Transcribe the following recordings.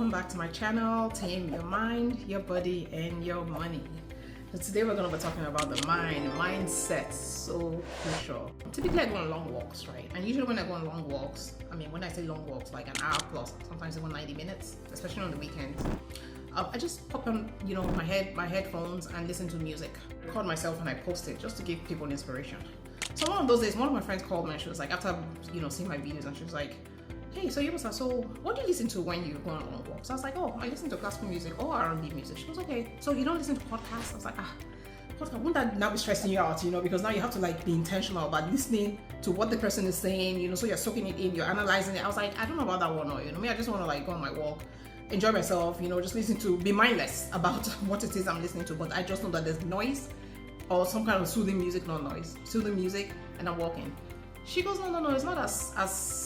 welcome back to my channel, Tame Your Mind, Your Body, and Your Money. So today we're going to be talking about the mindset, so crucial. Typically I go on long walks, right? And usually when I go on long walks, when I say long walks, like an hour plus, sometimes even 90 minutes, especially on the weekends, I just pop on, my headphones and listen to music. I record myself and I post it just to give people inspiration. So one of those days, one of my friends called me and she was like, after, seeing my videos, and she was like, hey, so what do you listen to when you go on long walks? I was like, I listen to classical music or R&B music. She was okay, so you don't listen to podcasts? I was like, podcast, wouldn't that now be stressing you out, because now you have to be intentional about listening to what the person is saying, so you're soaking it in, you're analyzing it. I was like, I don't know about that one, or, me, I just want to go on my walk, enjoy myself, just listen to, be mindless about what it is I'm listening to, but I just know that there's noise or some kind of soothing music, not noise, soothing music, and I'm walking. She goes, no, it's not as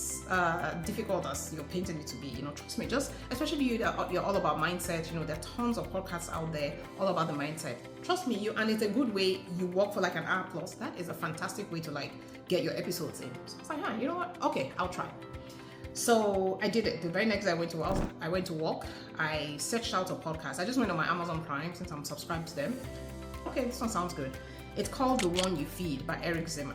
difficult as you're painting it to be. Trust me, just especially you're all about mindset. There are tons of podcasts out there all about the mindset. Trust me, and it's a good way. You walk for an hour plus. That is a fantastic way to get your episodes in. So I was like, you know what? Okay, I'll try. So I did it. The very next day I went to walk. I searched out a podcast. I just went on my Amazon Prime since I'm subscribed to them. Okay, this one sounds good. It's called The One You Feed by Eric Zimmer.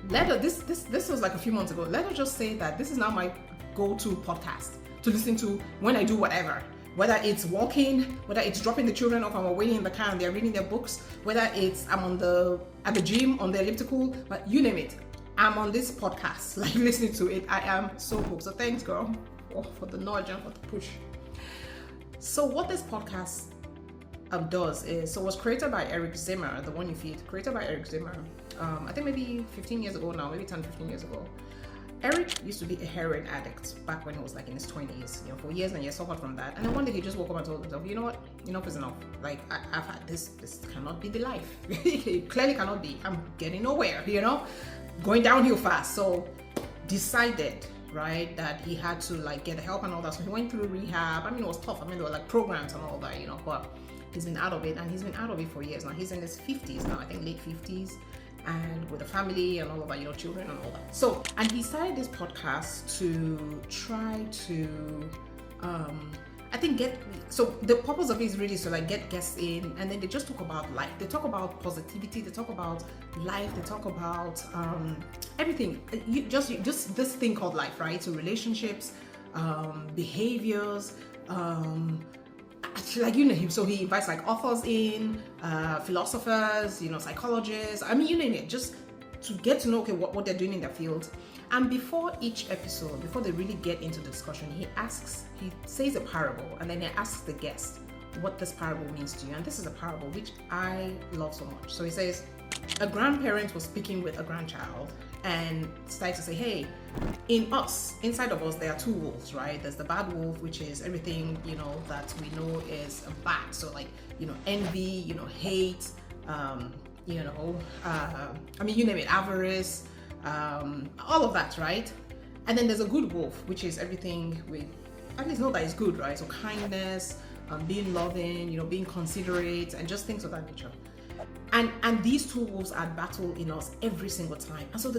This was a few months ago. Let us just say that this is now my go-to podcast to listen to when I do whatever. Whether it's walking, whether it's dropping the children off and we're waiting in the car and they're reading their books, whether it's I'm at the gym on the elliptical, but you name it. I'm on this podcast, listening to it. I am so hooked. So thanks, girl, for the nudge and for the push. So what this podcast it was created by Eric Zimmer, The One You Feed, created by Eric Zimmer. I think maybe 15 years ago now, maybe 10, 15 years ago. Eric used to be a heroin addict back when he was in his 20s, for years and years, suffered from that. And then one day he just woke up and told himself, you know what, enough is enough. I've had this cannot be the life. It clearly cannot be. I'm getting nowhere, going downhill fast. So decided, right, that he had to get help and all that. So he went through rehab. It was tough. There were programs and all that, but he's been out of it, and he's been out of it for years now. He's in his 50s now, I think late 50s, and with a family and all of that, children and all that. So, and he started this podcast to try to, so the purpose of it is really to get guests in, and then they just talk about life. They talk about positivity. They talk about life. They talk about everything. Just this thing called life, right? So relationships, behaviors, so he invites authors in, philosophers, psychologists, you name it, just to get to know what they're doing in their field. And before each episode, before they really get into the discussion, he says a parable, and then he asks the guest what this parable means to you. And this is a parable which I love so much. So he says, a grandparent was speaking with a grandchild and started to say, hey, inside of us, there are two wolves, right? There's the bad wolf, which is everything, that we know is bad. So envy, hate, you name it, avarice, all of that, right? And then there's a good wolf, which is everything we at least know that is good, right? So kindness, being loving, being considerate, and just things of that nature. And these two wolves are at battle in us every single time. And so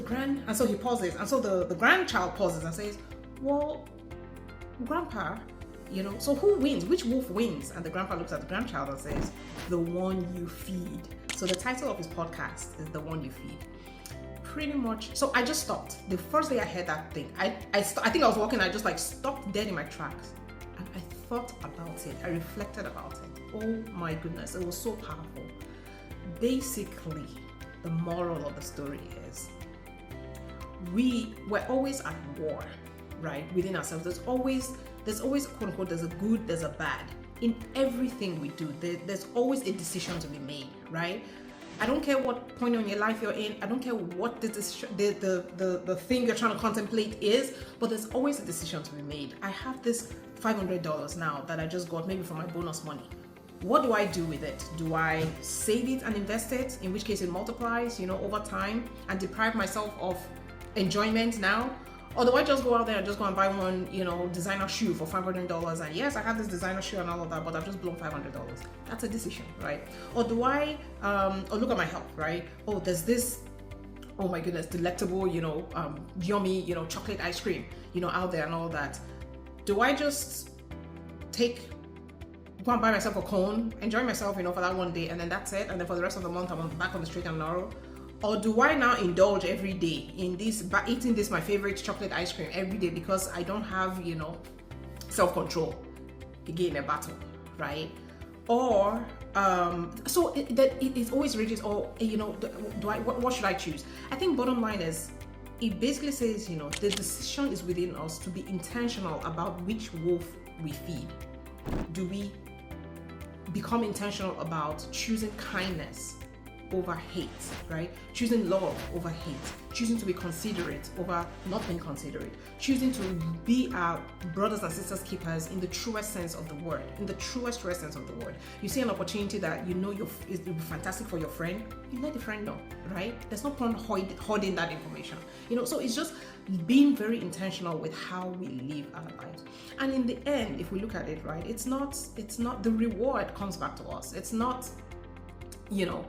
he pauses, and so the grandchild pauses and says, well, grandpa, so who wins? Which wolf wins? And the grandpa looks at the grandchild and says, the one you feed. So the title of his podcast is The One You Feed. Pretty much. So I just stopped. The first day I heard that thing, I think I was walking, I just stopped dead in my tracks. And I thought about it. I reflected about it. Oh my goodness, it was so powerful. Basically, the moral of the story is we're always at war, right? Within ourselves. There's always quote unquote, there's a good, there's a bad. In everything we do, there's always a decision to be made, right? I don't care what point in your life you're in. I don't care what the thing you're trying to contemplate is, but there's always a decision to be made. I have this $500 now that I just got maybe from my bonus money. What do I do with it? Do I save it and invest it, in which case it multiplies, over time, and deprive myself of enjoyment now? Or do I just go out there and just go and buy one, designer shoe for $500? And yes, I have this designer shoe and all of that, but I've just blown $500. That's a decision, right? Or do I, or look at my health, right? Oh, there's this, oh my goodness, delectable, yummy, chocolate ice cream, out there and all that. Do I just go and buy myself a cone, enjoy myself, for that one day, and then that's it, and then for the rest of the month I'm back on the straight and narrow? Or do I now indulge every day in this, by eating this my favorite chocolate ice cream every day because I don't have, self-control? Again, a battle, right? Or so it always ranges. Or what should I choose? I think bottom line is, it basically says, the decision is within us to be intentional about which wolf we feed. Do we become intentional about choosing kindness over hate, right? Choosing love over hate, choosing to be considerate over not being considerate, choosing to be our brothers and sisters keepers in the truest sense of the word, sense of the word. You see an opportunity that is fantastic for your friend, you let the friend know, right? There's no point hoarding that information, so it's just being very intentional with how we live our lives. And in the end, if we look at it, right, it's not the reward comes back to us. It's not, you're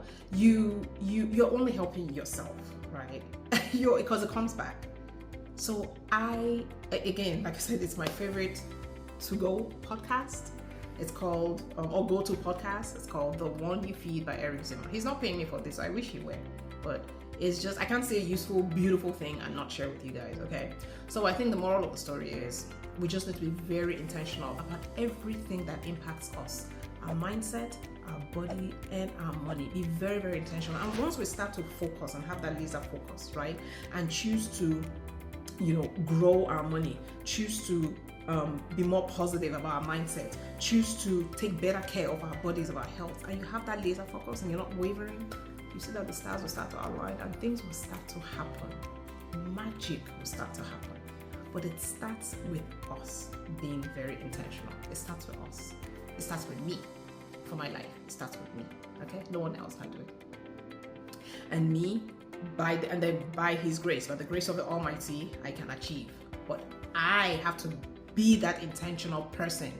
only helping yourself, right? Because it comes back. So again, like I said, it's my favorite to-go podcast. It's called, or go-to podcast. It's called The One You Feed by Eric Zimmer. He's not paying me for this. I wish he would, but it's just, I can't say a useful, beautiful thing and not share with you guys, okay? So I think the moral of the story is, we just need to be very intentional about everything that impacts us. Our mindset, our body, and our money. Be very, very intentional. And once we start to focus and have that laser focus, right? And choose to, grow our money, choose to be more positive about our mindset, choose to take better care of our bodies, of our health, and you have that laser focus and you're not wavering, you see that the stars will start to align and things will start to happen. Magic will start to happen. But it starts with us being very intentional. It starts with us. It starts with me. For my life, it starts with me. Okay? No one else can do it. And me, by His grace, by the grace of the Almighty, I can achieve. But I have to be that intentional person,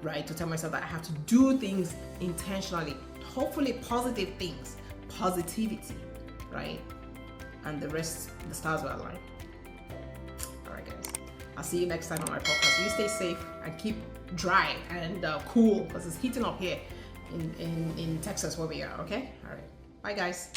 right? To tell myself that I have to do things intentionally. Hopefully positive things. Positivity, right? And the rest, the stars will align. Alright guys, I'll see you next time on my podcast. You stay safe and keep dry and cool, because it's heating up here in Texas where we are, okay? Alright, bye guys.